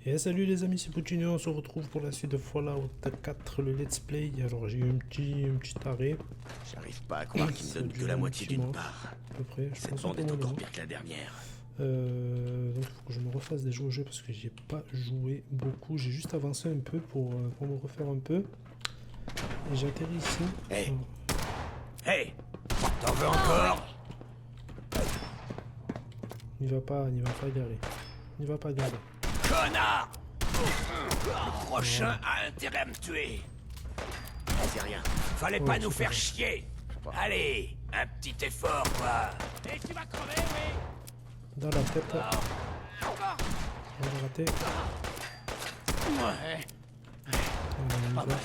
Et salut les amis, c'est Puccino, on se retrouve pour la suite de Fallout 4, le let's play. Alors j'ai eu un petit arrêt. J'arrive pas à croire qu'il me donne que la moitié d'une part. À peu près, je Cette pense bande un est peu encore moins. pire que la dernière. Donc il faut que je me refasse des jeux au jeu parce que j'ai pas joué beaucoup. J'ai juste avancé un peu pour me refaire un peu. Et j'atterris ici. Hey. Hey, t'en veux encore? N'y va pas y aller. N'y va pas y aller. Connard! Le prochain a intérêt à me tuer. C'est rien. Fallait pas nous faire chier. Allez, un petit effort, quoi. Et tu vas crever, oui. Dans la tête. On va rater. Ouais. On va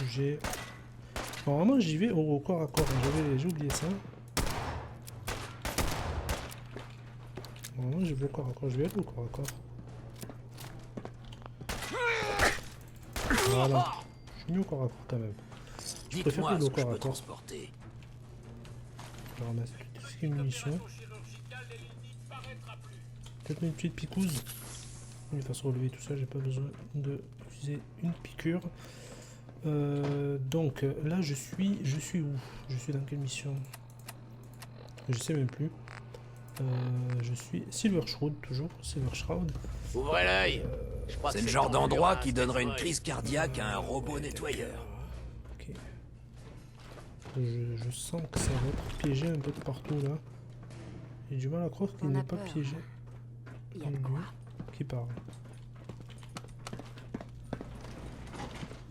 juger. Normalement j'y vais au corps à corps. J'ai oublié ça. Normalement j'y vais au corps à corps. Je vais aller au corps à corps. Voilà. Je suis mis au corps à corps quand même. Je préfère Dites-moi le ce que je corps à peux corps. transporter. Je vais ramasser tout ce qui est munitions. Peut-être une petite picouse. Il va se relever tout ça, j'ai pas besoin d'utiliser une piqûre. Donc là je suis où? Je suis dans quelle mission? Je sais même plus. Je suis Silver Shroud, toujours Silver Shroud. Ouvrez l'œil. C'est le genre d'endroit qui donnerait une crise cardiaque à un robot nettoyeur. Ok. Je sens que ça va être piégé un peu de partout là. J'ai du mal à croire qu'il n'est pas piégé. Il y a de quoi. Qui parle?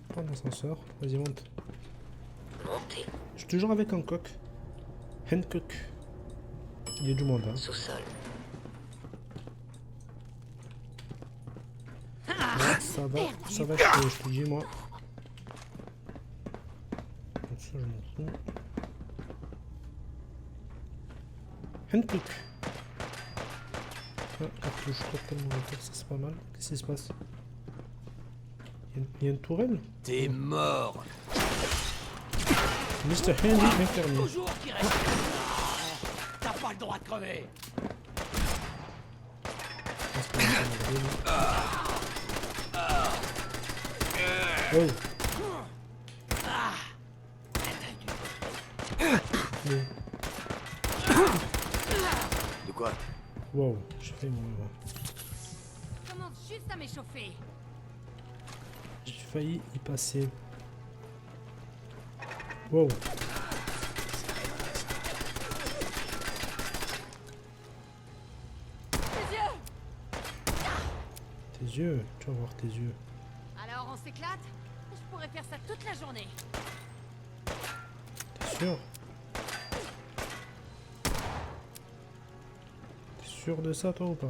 Prends l'ascenseur, vas-y monte. Montez. Je suis toujours avec Hancock. Hancock. Il y a du monde hein. Sous-sol. Ouais, ça va chier, je te dis moi. Donc ça je m'en fous. Hancock. Ah, cartouche, cocktail molotov, ça c'est pas mal. Qu'est-ce qui se passe? Il y a une tourelle? T'es mort. Mr. Handy, infirmier. Toujours qui reste. T'as pas le droit de crever. Oh. De quoi? Wow, j'ai fait mourir. Commence juste à m'échauffer. J'ai failli y passer. Wow. Tes yeux. Tes yeux, tu vas voir tes yeux. Alors on s'éclate? Je pourrais faire ça toute la journée. T'es sûr? T'es sûr de ça toi ou pas?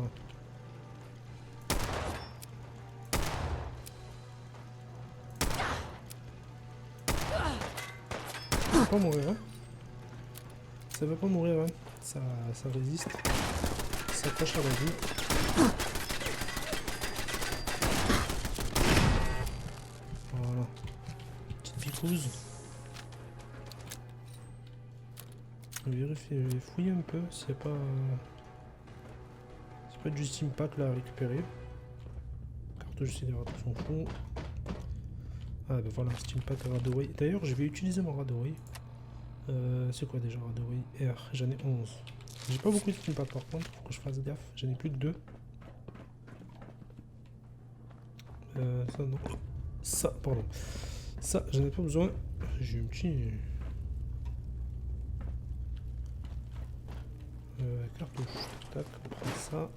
Ça va pas mourir hein? Ça va pas mourir hein? Ça résiste. Ça s'accroche à la vie. Voilà. Petite picouse. Je vais vérifier, je vais fouiller un peu s'il n'y a pas... C'est pas du Steam Pack là à récupérer. Cartouche sidérateur s'en fout. Ah ben voilà, Steam Pack Radaway. D'ailleurs je vais utiliser mon Radaway. C'est quoi déjà Radaway R? J'en ai 11. J'ai pas beaucoup de Steam Pack par contre, faut que je fasse gaffe. J'en ai plus que 2. Ça non. Ça, pardon. Ça, j'en ai pas besoin. J'ai un petit... cartouche. Tac, on prend ça.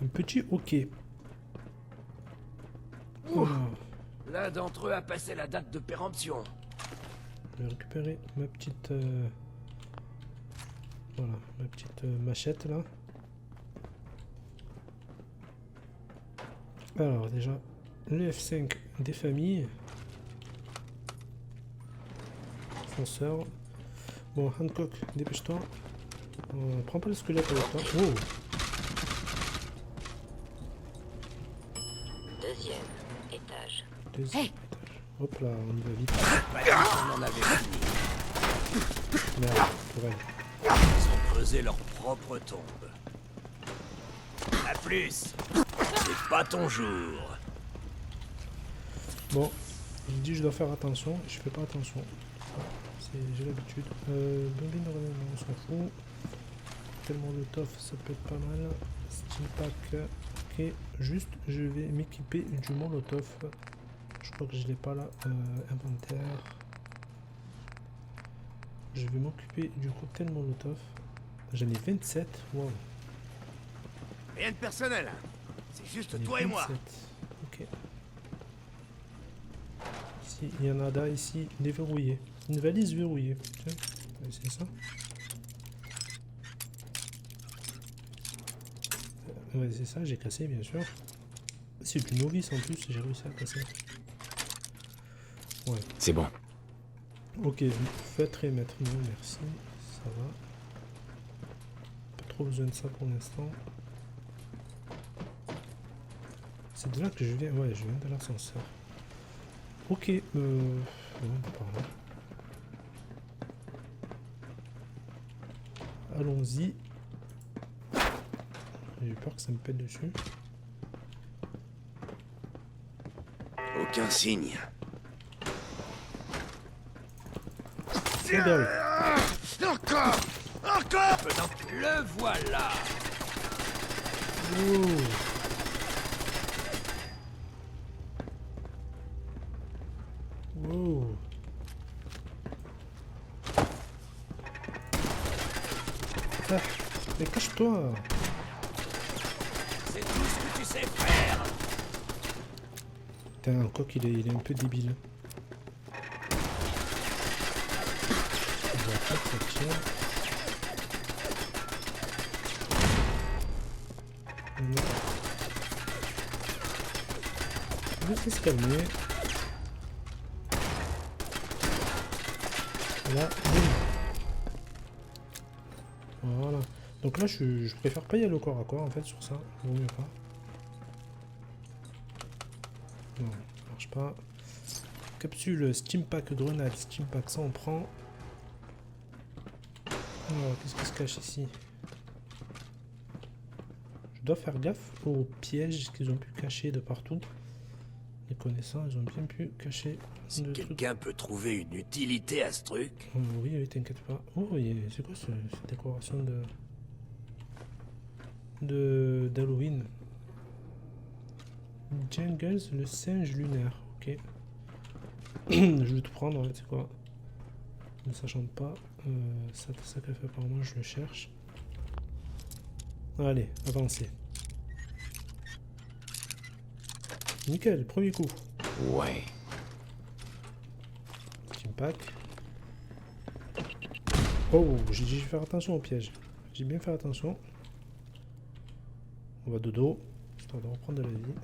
Un petit OK. Voilà. L'un d'entre eux a passé la date de péremption. Je vais récupérer ma petite... Voilà, ma petite machette là. Alors déjà, le F5 des familles. Ascenseur. Bon, Hancock, dépêche-toi. Prends pas le squelette avec toi. Oh! Deuxième étage. Deuxième étage. Hop là, on y va vite. On en avait fini. Merde, tourelle. Ils ont creusé leur propre tombe. À plus. C'est pas ton jour. Bon, je dis je dois faire attention, je fais pas attention. J'ai l'habitude. Bombine de relais, on s'en fout. Tellement de tof, ça peut être pas mal. Steam pack, ok. Juste, je vais m'équiper du molotov. Je crois que je l'ai pas là. Inventaire. Je vais m'occuper du cocktail molotov. J'en ai 27. Wow. Rien de personnel. C'est juste J'en ai toi et moi. 27. Ok. Ici, il y en a là, ici, déverrouillé. Une valise verrouillée. Tiens, on va essayer ça. Ouais, c'est ça, j'ai cassé, bien sûr. C'est du novice en plus, j'ai réussi à casser. Ouais. C'est bon. Ok, faites remettre. Non, merci. Ça va. Pas trop besoin de ça pour l'instant. C'est de là que je viens. Ouais, je viens de l'ascenseur. Ok, bon, par là. Allons-y. J'ai eu peur que ça me pète dessus. Aucun signe. Rebelle. Encore. Le voilà. Oh. Wow. Ah, mais cache-toi. C'est tout ce que tu sais faire. Putain, quoi qu'il est, il est un peu débile. On va pas que ça tire. Non. Laissez se calmer. Là, boum. Voilà. Donc là, je préfère pas y aller au corps à corps en fait sur ça. Vaut mieux pas. Non, ça marche pas. Capsule, Steam Pack, grenade, Steam Pack, ça on prend. Alors, qu'est-ce qui se cache ici? Je dois faire gaffe aux pièges qu'ils ont pu cacher de partout. Les connaissants, ils ont bien pu cacher Si de trucs. quelqu'un peut trouver une utilité à ce truc. Oui, oui, t'inquiète pas. Oh, c'est quoi cette décoration d'Halloween? Jungles, le singe lunaire. Ok. Je vais tout prendre, c'est quoi? Ne sachant pas. Ça qu'a fait apparemment, je le cherche. Allez, avancez. Nickel, premier coup. Ouais. Team pack. Oh, j'ai dit je vais faire attention au piège. J'ai bien fait attention. On va dodo, histoire de reprendre de la vie.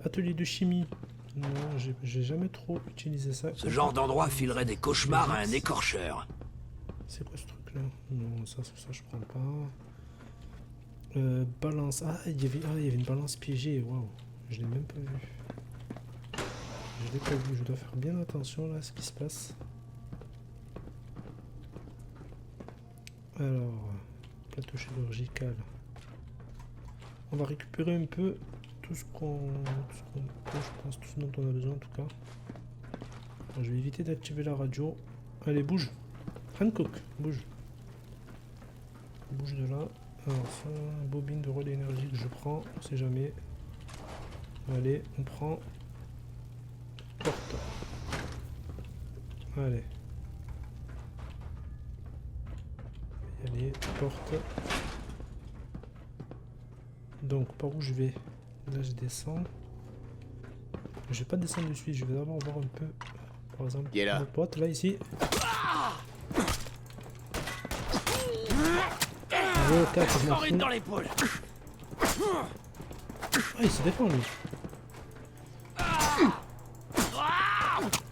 Atelier de chimie. Non, j'ai jamais trop utilisé ça. Ce genre d'endroit filerait des cauchemars à un écorcheur. C'est quoi ce truc là? Non, ça je prends pas. Balance. Ah, il y avait une balance piégée. Waouh, je l'ai même pas vu. Je l'ai pas vu. Je dois faire bien attention là à ce qui se passe. Alors, plateau chirurgical. On va récupérer un peu tout ce qu'on peut, je pense, tout ce dont on a besoin en tout cas. Alors, je vais éviter d'activer la radio. Allez, bouge. Hancock, bouge. Bouge de là. Alors, ça, bobine de relais énergie que je prends, on sait jamais. Allez, on prend. Porte. Allez. Allez, porte. Donc, par où je vais? Là, je descends. Je vais pas descendre de suite, je vais d'abord voir un peu. Par exemple, Qui est là? notre pote, là, ici. Oh, tac, je m'en Encore une fous. dans l'épaule. Ah, il se défend, lui.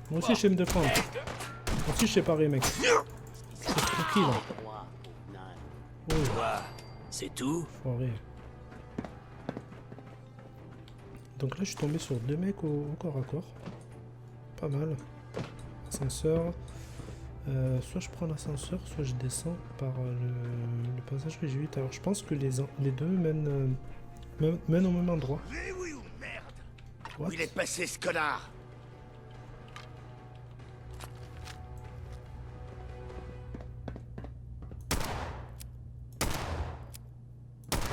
Moi aussi, je sais me défendre. Moi aussi, je sais parer, mec. C'est tranquille, là. Oh, Quoi? C'est tout? foiré. Donc là, je suis tombé sur 2 mecs au corps à corps. Pas mal. Ascenseur. Soit je prends l'ascenseur, soit je descends par le passage que j'ai vu tout à l'heure. Je pense que les deux mènent au même endroit. Mais oui ou merde? What? Où il est passé ce connard?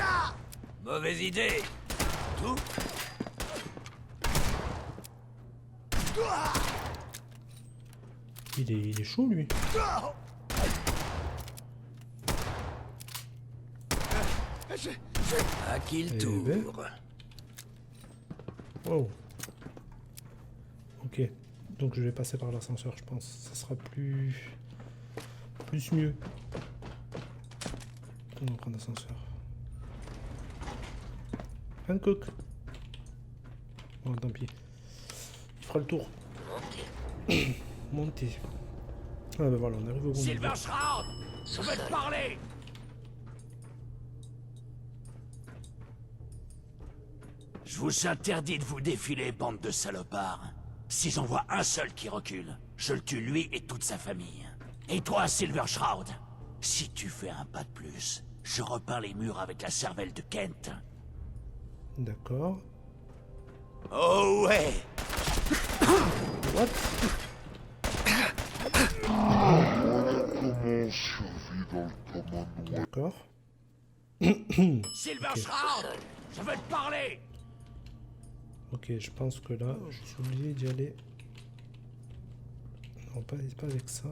Ah! Mauvaise idée. Tout? Il est chaud lui. À qui le Eh tour? ben. Wow. Ok. Donc je vais passer par l'ascenseur, je pense. Ça sera plus mieux. On va prendre l'ascenseur. Hancock. Bon, tant pis. Il fera le tour. Monter. Ah ben voilà, on arrive au bon Silver niveau. Shroud, je veux te parler. Je vous interdis de vous défiler, bande de salopards. Si j'en vois un seul qui recule, je le tue lui et toute sa famille. Et toi, Silver Shroud, si tu fais un pas de plus, je repeins les murs avec la cervelle de Kent. D'accord. Oh ouais! What? D'accord. Silver Shroud, je veux te parler! Ok, je pense que là, je suis obligé d'y aller. Non, pas avec ça.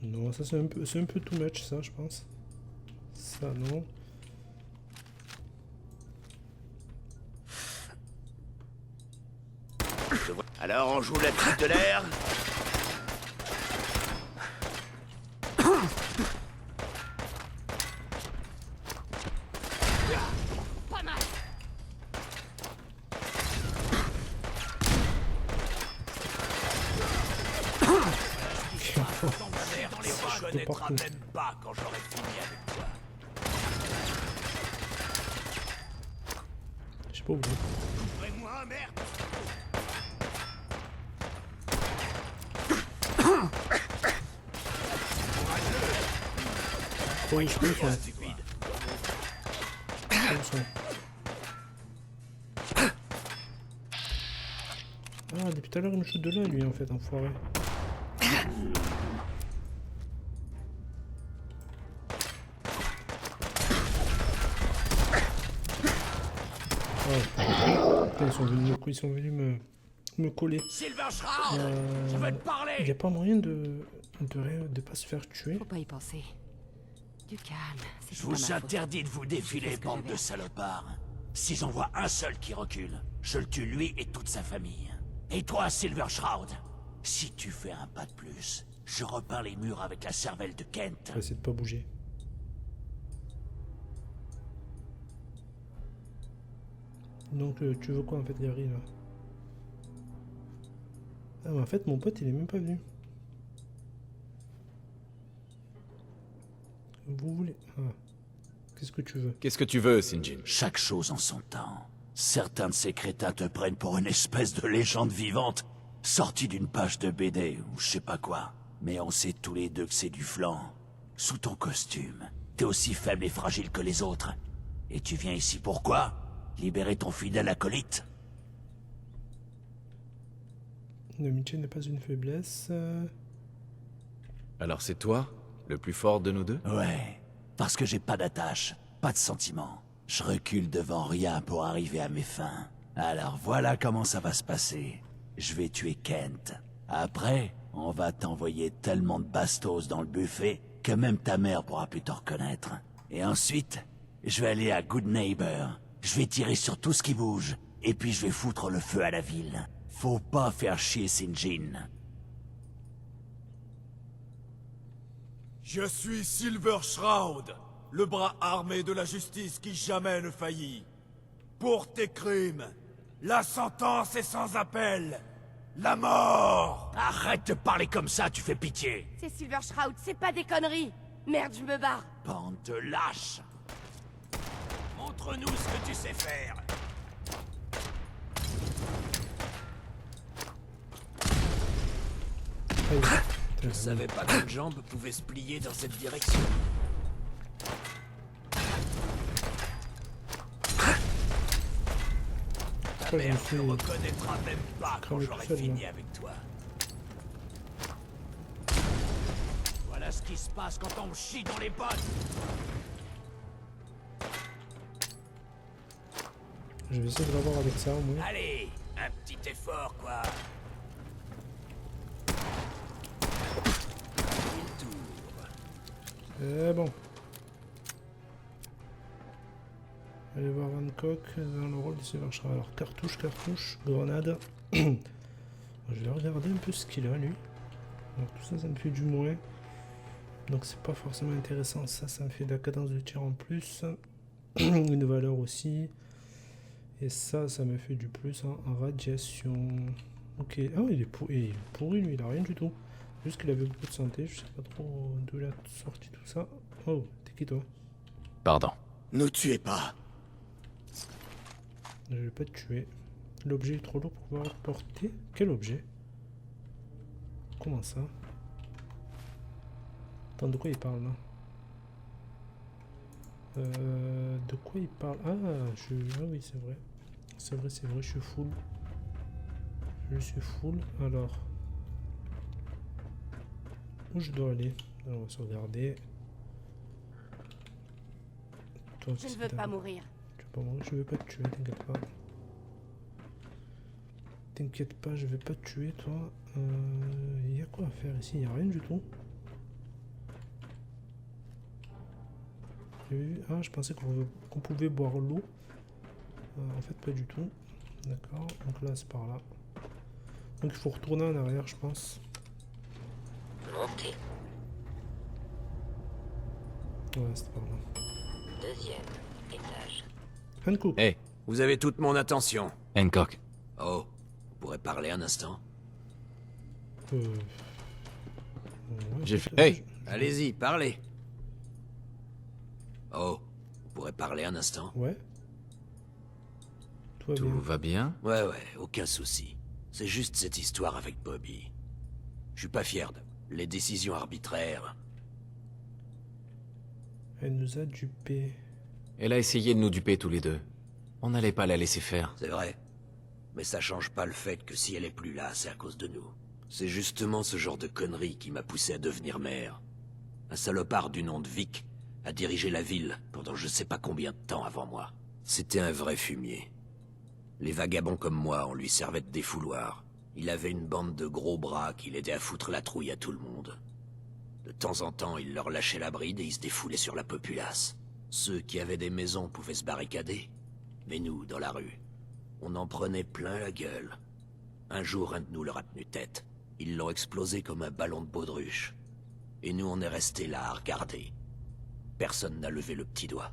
Non, ça c'est un peu too much, ça, je pense. Ça, non. Alors on joue la petite de l'air? Pas mal. Dans les bras, je connaîtra partout. même pas quand j'aurai fini avec toi. Je sais pas où. Ouvrez-moi, merde! Oh, je peux faire. Stupide. Comme ça. Ah, depuis tout à l'heure, il me shoot de là, lui, en fait, enfoiré. Oh. Putain, ils sont venus me coller. Silver Shroud, je veux te Il parler! n'y a pas moyen de pas se faire tuer. Faut pas y penser. Du calme. Je C'est pas ma vous faute. interdis de vous défiler, Je fais ce que bande j'avais de à salopards. Si j'en vois un seul qui recule, je le tue lui et toute sa famille. Et toi, Silver Shroud, si tu fais un pas de plus, je repeins les murs avec la cervelle de Kent. Je vais essayer de pas bouger. Donc tu veux quoi en fait, Gary, là? Ah mais en fait mon pote il est même pas venu. Vous voulez... Ah. Qu'est-ce que tu veux? Qu'est-ce que tu veux, Sinjin? Chaque chose en son temps. Certains de ces crétins te prennent pour une espèce de légende vivante, sortie d'une page de BD ou je sais pas quoi. Mais on sait tous les deux que c'est du flan. Sous ton costume, t'es aussi faible et fragile que les autres. Et tu viens ici pourquoi? Libérer ton fidèle acolyte? L'amitié n'est pas une faiblesse. Alors c'est toi, le plus fort de nous deux? Ouais, parce que j'ai pas d'attache, pas de sentiment. Je recule devant rien pour arriver à mes fins. Alors voilà comment ça va se passer. Je vais tuer Kent. Après, on va t'envoyer tellement de bastos dans le buffet que même ta mère pourra plus te reconnaître. Et ensuite, je vais aller à Good Neighbor. Je vais tirer sur tout ce qui bouge. Et puis je vais foutre le feu à la ville. Faut pas faire chier Sinjin. Je suis Silver Shroud, le bras armé de la justice qui jamais ne faillit. Pour tes crimes, la sentence est sans appel. La mort! Arrête de parler comme ça, tu fais pitié. C'est Silver Shroud, c'est pas des conneries. Merde, je me barre. Bande de lâches. Montre-nous ce que tu sais faire. Aïe. Je savais pas qu'une jambe pouvait se plier dans cette direction. Ta Pourquoi je me mère suis- ne reconnaîtra même pas quand cramé j'aurai tout seul, fini là. avec toi. Voilà ce qui se passe quand on me chie dans les bottes. Je vais essayer de l'avoir avec ça au moins. Allez, un petit effort, quoi. Le tour. Eh bon. Allez voir Hancock dans le rôle de Silver Shroud. Alors cartouche, grenade. Je vais regarder un peu ce qu'il a lui. Alors tout ça, ça me fait du moins. Donc c'est pas forcément intéressant. Ça me fait de la cadence de tir en plus. Une valeur aussi. Et ça me fait du plus en radiation. Ok. Ah il est pourri lui, il a rien du tout. Juste qu'il avait beaucoup de santé. Je sais pas trop d'où il a sorti tout ça. Oh, t'es qui toi? Pardon. Ne tuez pas. Je vais pas te tuer. L'objet est trop lourd pour pouvoir le porter. Quel objet? Comment ça? Attends, de quoi il parle là? De quoi il parle? Ah, ah oui, c'est vrai. C'est vrai, je suis full. Je suis full. Alors. Où je dois aller? Alors, on va se regarder. Toi, Je ne c'est veux pas d'accord. mourir. Tu veux pas mourir? Je vais pas te tuer, t'inquiète pas. T'inquiète pas, je vais pas te tuer, toi. Y a quoi à faire ici? Y a rien du tout. Ah, je pensais qu'on pouvait boire l'eau. En fait, pas du tout. D'accord, donc là, c'est par là. Donc il faut retourner en arrière, je pense. Montée. Ouais, c'est par là. Deuxième étage. Hancock. Hey, Vous avez toute mon attention. Hancock. Oh, vous pourrez parler un instant? Ouais, J'ai peut-être- fait- Hey Allez-y, parlez. Oh, vous pourrez parler un instant? Ouais. Tout va Tout bien. va bien? Ouais, aucun souci. C'est juste cette histoire avec Bobby. Je suis pas fier de les décisions arbitraires. Elle nous a dupés. Elle a essayé de nous duper tous les deux. On n'allait pas la laisser faire. C'est vrai. Mais ça change pas le fait que si elle est plus là, c'est à cause de nous. C'est justement ce genre de connerie qui m'a poussé à devenir maire. Un salopard du nom de Vic a dirigé la ville pendant je sais pas combien de temps avant moi. C'était un vrai fumier. Les vagabonds comme moi, on lui servait de défouloir. Il avait une bande de gros bras qui l'aidait à foutre la trouille à tout le monde. De temps en temps, il leur lâchait la bride et il se défoulait sur la populace. Ceux qui avaient des maisons pouvaient se barricader. Mais nous, dans la rue, on en prenait plein la gueule. Un jour, un de nous leur a tenu tête. Ils l'ont explosé comme un ballon de baudruche. Et nous, on est restés là à regarder. Personne n'a levé le petit doigt.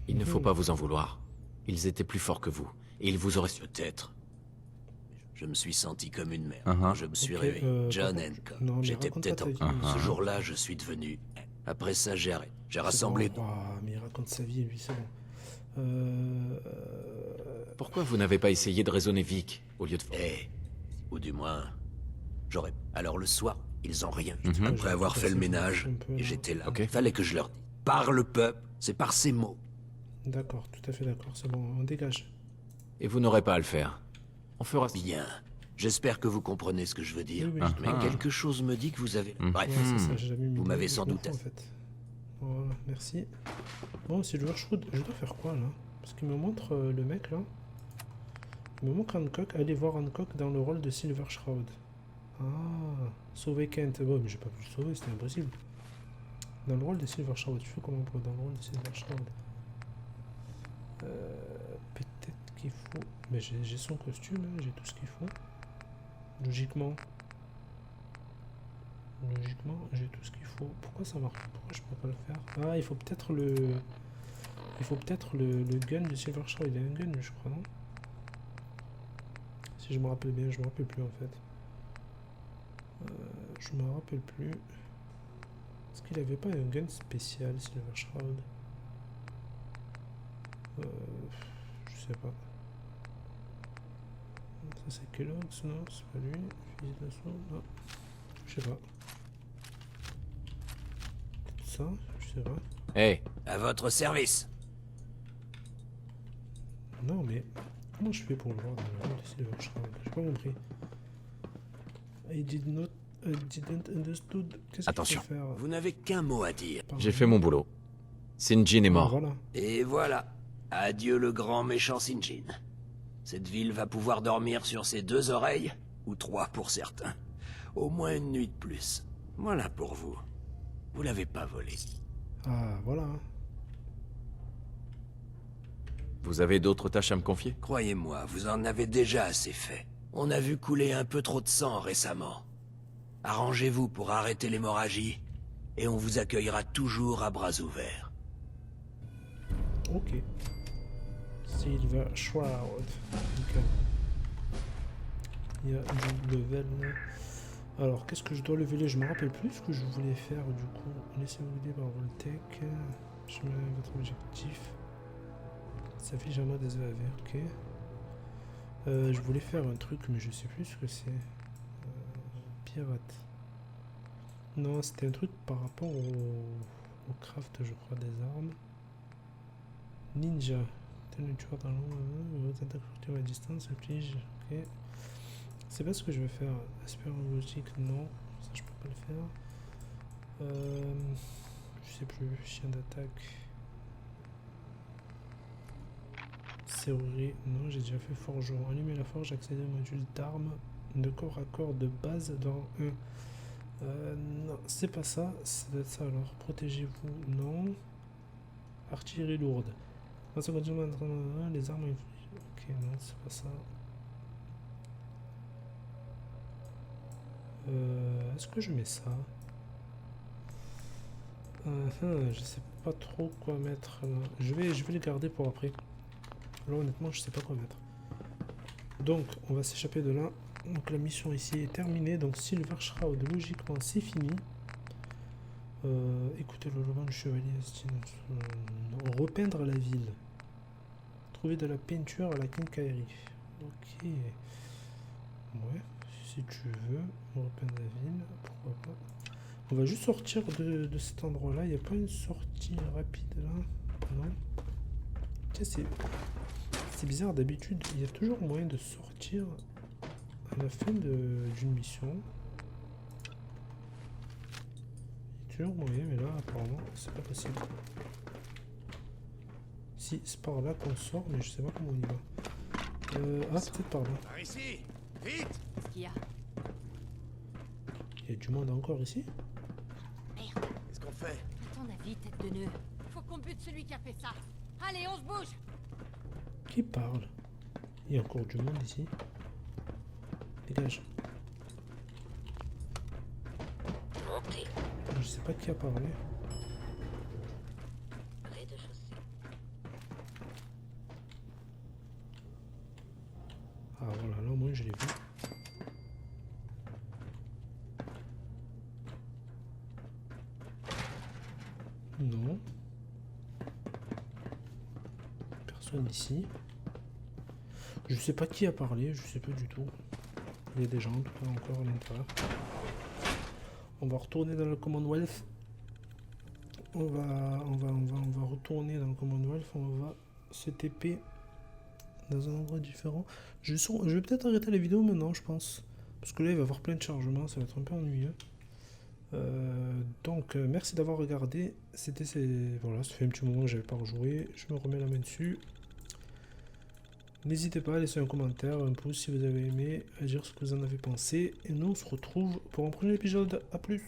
Il ne faut pas vous en vouloir. Ils étaient plus forts que vous. Et ils vous auraient... Peut-être. Je me suis senti comme une merde. Uh-huh. Je me suis Ok, réveillé. John par contre, Hancock. non, mais J'étais raconte peut-être... pas ta vie. Ce jour-là, je suis devenu... Après ça, j'ai arrêté. J'ai rassemblé... C'est bon. Ouah, mais il raconte sa vie, lui, c'est bon. Pourquoi vous n'avez pas essayé de raisonner Vic au lieu de... Ou du moins... J'aurais... Alors le soir, ils ont rien. Mhm. Après avoir fait le Ouais, ménage, un peu, là. et j'étais là. Ok. Fallait que je leur dise. Par le peuple, c'est par ces mots. D'accord, tout à fait d'accord, c'est bon, on dégage. Et vous n'aurez pas à le faire. On fera... Bien. J'espère que vous comprenez ce que je veux dire. Oui, oui, Mais Ah. quelque chose me dit que vous avez... Mhm. Bref. Ouais, c'est ça, j'ai jamais mis Vous le- m'avez le sans confort, doute en fait. Voilà, merci. Bon, Silver Shroud, je dois faire quoi là? Parce qu'il me montre le mec là. Il me montre Hancock. Allez voir Hancock dans le rôle de Silver Shroud. Ah, sauver Kent. Bon, mais j'ai pas pu le sauver, c'était impossible. Dans le rôle de Silver Shroud, tu fais comment pour dans le rôle de Silver Shroud? Peut-être qu'il faut. Mais j'ai son costume, hein, j'ai tout ce qu'il faut. Logiquement. Logiquement, j'ai tout ce qu'il faut. Pourquoi ça marche? Pourquoi je peux pas le faire? Ah, il faut peut-être le... Il faut peut-être le gun de Silver Shroud. Il a un gun, je crois, non? Si je me rappelle bien, je me rappelle plus en fait. Je me rappelle plus. Est-ce qu'il avait pas un gun spécial, Silver Shroud? Je sais pas. Ça c'est Kellogg's, non, c'est pas lui. Fusil d'assaut, non. Je sais pas. Peut-être ça, je sais pas. Hé, À votre service. Non mais comment je fais pour le voir dans le rôle de Silver Shroud? J'ai pas compris. I didn't understood. Qu'est-ce qu'il Attention. faut faire? Vous n'avez qu'un mot à dire. j'ai fait mon boulot. Sinjin est Ah, mort. voilà. Et voilà. Adieu le grand méchant Sinjin. Cette ville va pouvoir dormir sur ses 2 oreilles, ou 3 pour certains. Au moins une nuit de plus. Voilà pour vous. Vous l'avez pas volé. Ah voilà. Vous avez d'autres tâches à me confier? Croyez-moi, vous en avez déjà assez fait. On a vu couler un peu trop de sang récemment. Arrangez-vous pour arrêter l'hémorragie, et on vous accueillera toujours à bras ouverts. Ok. Silver Shroud. Nickel. Il y a du level. Alors, qu'est-ce que je dois leveler? Je me rappelle plus ce que je voulais faire du coup. Laissez-vous guider par Voltec. Je mets votre objectif. Ça fait jamais des EAV, ok. Je voulais faire un truc, mais je sais plus ce que c'est. Pirate. Non, c'était un truc par rapport au craft, je crois, des armes. Ninja. Tel un tueur dans l'ombre, vos attaques furtives à distance, inflige. Ok. C'est pas ce que je veux faire. Aspect robotique, non. Ça, je peux pas le faire. Je sais plus. Chien d'attaque. Serrurerie, non, j'ai déjà fait forgeron. Allumer la forge, accéder au module d'armes de corps à corps de base dans un. Non, c'est pas ça. Ça doit être ça alors. Protégez-vous, non. Artillerie lourde. Dans ce module, les armes. Ok, non, c'est pas ça. Est-ce que je mets ça? Je sais pas trop quoi mettre là. Je vais les garder pour après. Là honnêtement je sais pas quoi mettre. Donc on va s'échapper de là. Donc la mission ici est terminée. Donc Silver Shroud logiquement c'est fini. Écoutez le logement du chevalier. Repeindre la ville. Trouver de la peinture à la quincaillerie. Ok. Ouais, si tu veux. Repeindre la ville. Pourquoi pas. On va juste sortir de cet endroit là. Il n'y a pas une sortie rapide là? Non. Tiens, c'est bizarre, d'habitude il y a toujours moyen de sortir à la fin d'une mission. Il y a toujours moyen, mais là apparemment c'est pas possible. Si, c'est par là qu'on sort, mais je sais pas comment on y va. Ah, peut-être par là. Par ici, vite! Qu'est-ce qu'il y a? Il y a du monde encore ici? Merde. Qu'est-ce qu'on fait? À ton avis, tête de nœud? Faut qu'on bute celui qui a fait ça. Allez, on se bouge! Qui parle? Il y a encore du monde ici. Dégage. Montée. Je sais pas qui a parlé. Rez-de-chaussée. Ah voilà, là au moins je l'ai vu. Non. Personne ici. Je sais pas qui a parlé, je sais pas du tout. Il y a des gens en tout cas encore à l'intérieur. On va retourner dans le Commonwealth. On va retourner dans le Commonwealth. On va se TP dans un endroit différent. Je vais peut-être arrêter la vidéo maintenant, je pense. Parce que là, il va y avoir plein de chargements. Ça va être un peu ennuyeux. Donc, merci d'avoir regardé. Voilà, ça fait un petit moment que j'avais pas rejoué. Je me remets la main dessus. N'hésitez pas à laisser un commentaire, un pouce si vous avez aimé, à dire ce que vous en avez pensé. Et nous, on se retrouve pour un prochain épisode. A plus!